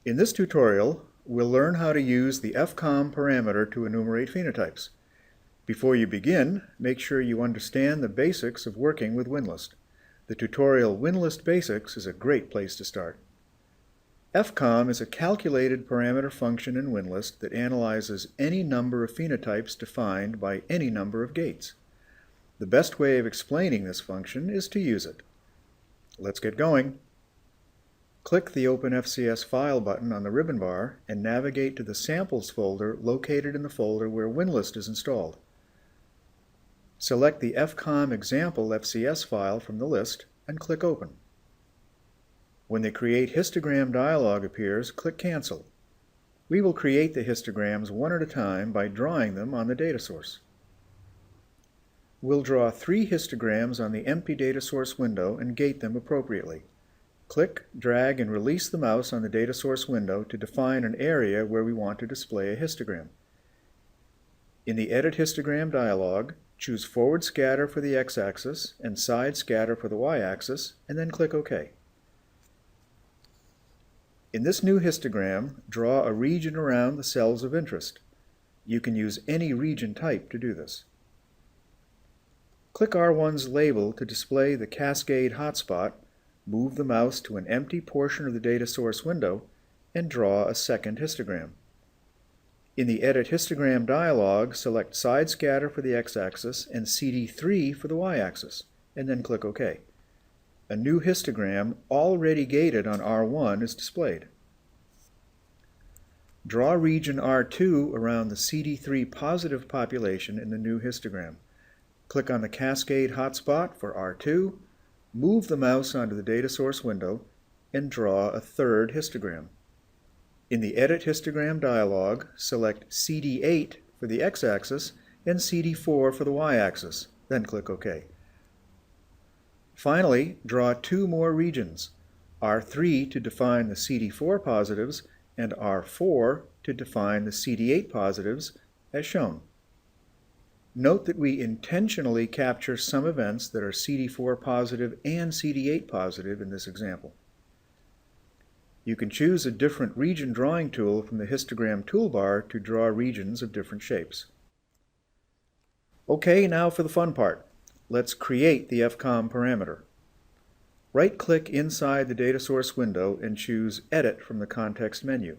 In this tutorial, we'll learn how to use the FCOM parameter to enumerate phenotypes. Before you begin, make sure you understand the basics of working with WinList. The tutorial WinList Basics is a great place to start. FCOM is a calculated parameter function in WinList that analyzes any number of phenotypes defined by any number of gates. The best way of explaining this function is to use it. Let's get going. Click the Open FCS File button on the ribbon bar and navigate to the Samples folder located in the folder where WinList is installed. Select the FCOM example FCS file from the list and click Open. When the Create Histogram dialog appears, click Cancel. We will create the histograms one at a time by drawing them on the data source. We'll draw 3 histograms on the empty data source window and gate them appropriately. Click, drag, and release the mouse on the data source window to define an area where we want to display a histogram. In the Edit Histogram dialog, choose Forward Scatter for the x-axis and Side Scatter for the y-axis, and then click OK. In this new histogram, draw a region around the cells of interest. You can use any region type to do this. Click R1's label to display the Cascade hotspot, move the mouse to an empty portion of the data source window, and draw a second histogram. In the Edit Histogram dialog, select Side Scatter for the x-axis and CD3 for the y-axis, and then click OK. A new histogram, already gated on R1, is displayed. Draw region R2 around the CD3 positive population in the new histogram. Click on the Cascade hotspot for R2, move the mouse onto the data source window, and draw a third histogram. In the Edit Histogram dialog, select CD8 for the x-axis and CD4 for the y-axis, then click OK. Finally, draw 2 more regions, R3 to define the CD4 positives and R4 to define the CD8 positives, as shown. Note that we intentionally capture some events that are CD4 positive and CD8 positive in this example. You can choose a different region drawing tool from the histogram toolbar to draw regions of different shapes. Okay, now for the fun part. Let's create the FCOM parameter. Right-click inside the data source window and choose Edit from the context menu.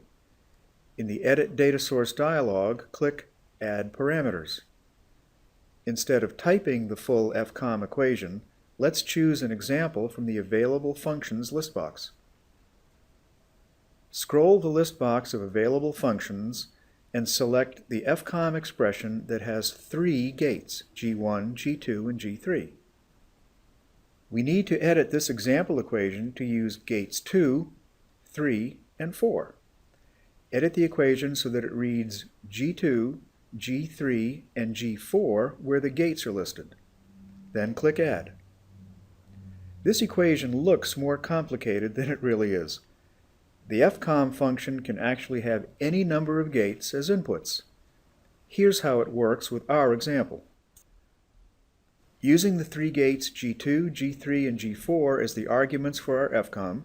In the Edit Data Source dialog, click Add Parameters. Instead of typing the full FCOM equation, let's choose an example from the Available Functions list box. Scroll the list box of available functions and select the FCOM expression that has 3 gates, G1, G2, and G3. We need to edit this example equation to use gates 2, 3, and 4. Edit the equation so that it reads G2, G3, and G4 where the gates are listed. Then click Add. This equation looks more complicated than it really is. The FCOM function can actually have any number of gates as inputs. Here's how it works with our example. Using the 3 gates G2, G3, and G4 as the arguments for our FCOM,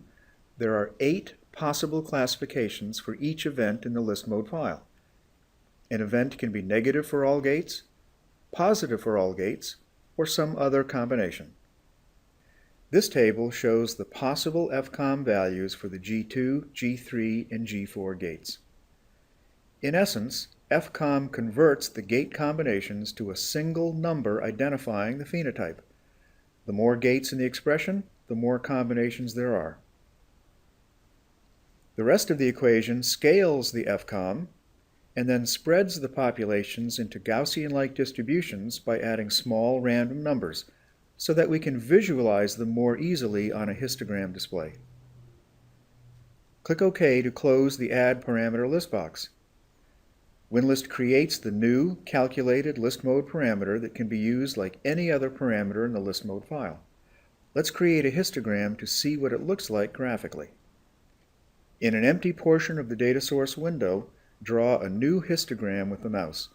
there are 8 possible classifications for each event in the list mode file. An event can be negative for all gates, positive for all gates, or some other combination. This table shows the possible FCOM values for the G2, G3, and G4 gates. In essence, FCOM converts the gate combinations to a single number identifying the phenotype. The more gates in the expression, the more combinations there are. The rest of the equation scales the FCOM and then spreads the populations into Gaussian-like distributions by adding small random numbers, so that we can visualize them more easily on a histogram display. Click OK to close the Add Parameter list box. WinList creates the new calculated list mode parameter that can be used like any other parameter in the list mode file. Let's create a histogram to see what it looks like graphically. In an empty portion of the data source window, draw a new histogram with the mouse.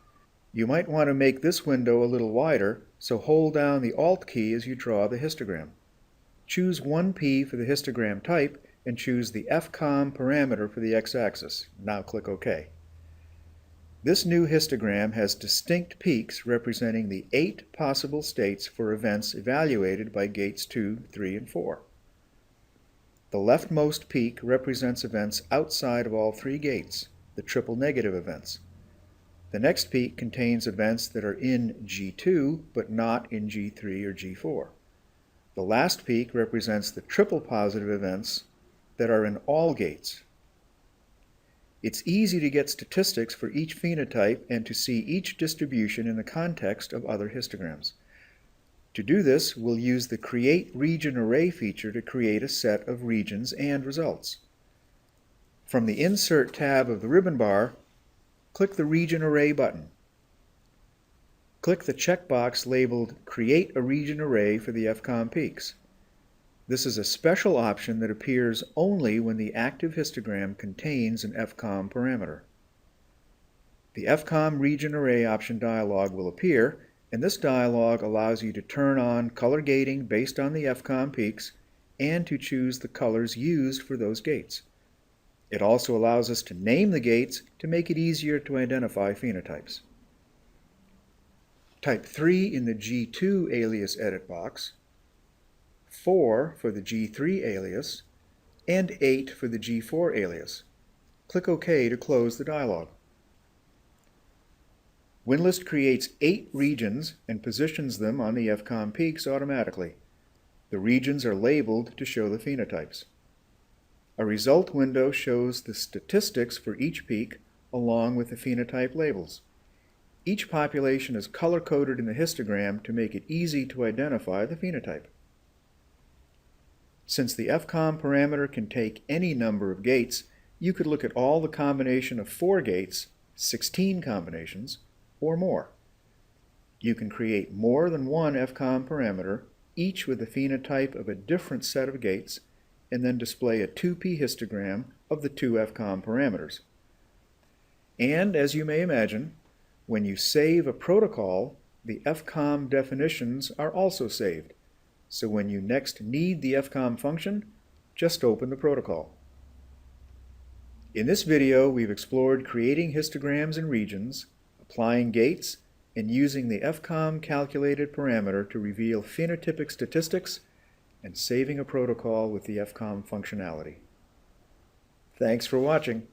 You might want to make this window a little wider, so hold down the Alt key as you draw the histogram. Choose 1P for the histogram type and choose the FCOM parameter for the x-axis. Now click OK. This new histogram has distinct peaks representing the 8 possible states for events evaluated by gates 2, 3, and 4. The leftmost peak represents events outside of all 3 gates, the triple negative events. The next peak contains events that are in G2 but not in G3 or G4. The last peak represents the triple positive events that are in all gates. It's easy to get statistics for each phenotype and to see each distribution in the context of other histograms. To do this, we'll use the Create Region Array feature to create a set of regions and results. From the Insert tab of the ribbon bar, click the Region Array button. Click the checkbox labeled Create a Region Array for the FCOM peaks. This is a special option that appears only when the active histogram contains an FCOM parameter. The FCOM Region Array option dialog will appear, and this dialog allows you to turn on color gating based on the FCOM peaks and to choose the colors used for those gates. It also allows us to name the gates to make it easier to identify phenotypes. Type 3 in the G2 alias edit box, 4 for the G3 alias, and 8 for the G4 alias. Click OK to close the dialog. WinList creates 8 regions and positions them on the FCOM peaks automatically. The regions are labeled to show the phenotypes. A result window shows the statistics for each peak along with the phenotype labels. Each population is color-coded in the histogram to make it easy to identify the phenotype. Since the FCOM parameter can take any number of gates, you could look at all the combination of 4 gates, 16 combinations, or more. You can create more than one FCOM parameter, each with a phenotype of a different set of gates, and then display a 2p histogram of the 2 FCOM parameters. And as you may imagine, when you save a protocol, the FCOM definitions are also saved. So when you next need the FCOM function, just open the protocol. In this video, we've explored creating histograms and regions, applying gates, and using the FCOM calculated parameter to reveal phenotypic statistics, and saving a protocol with the FCOM functionality. Thanks for watching.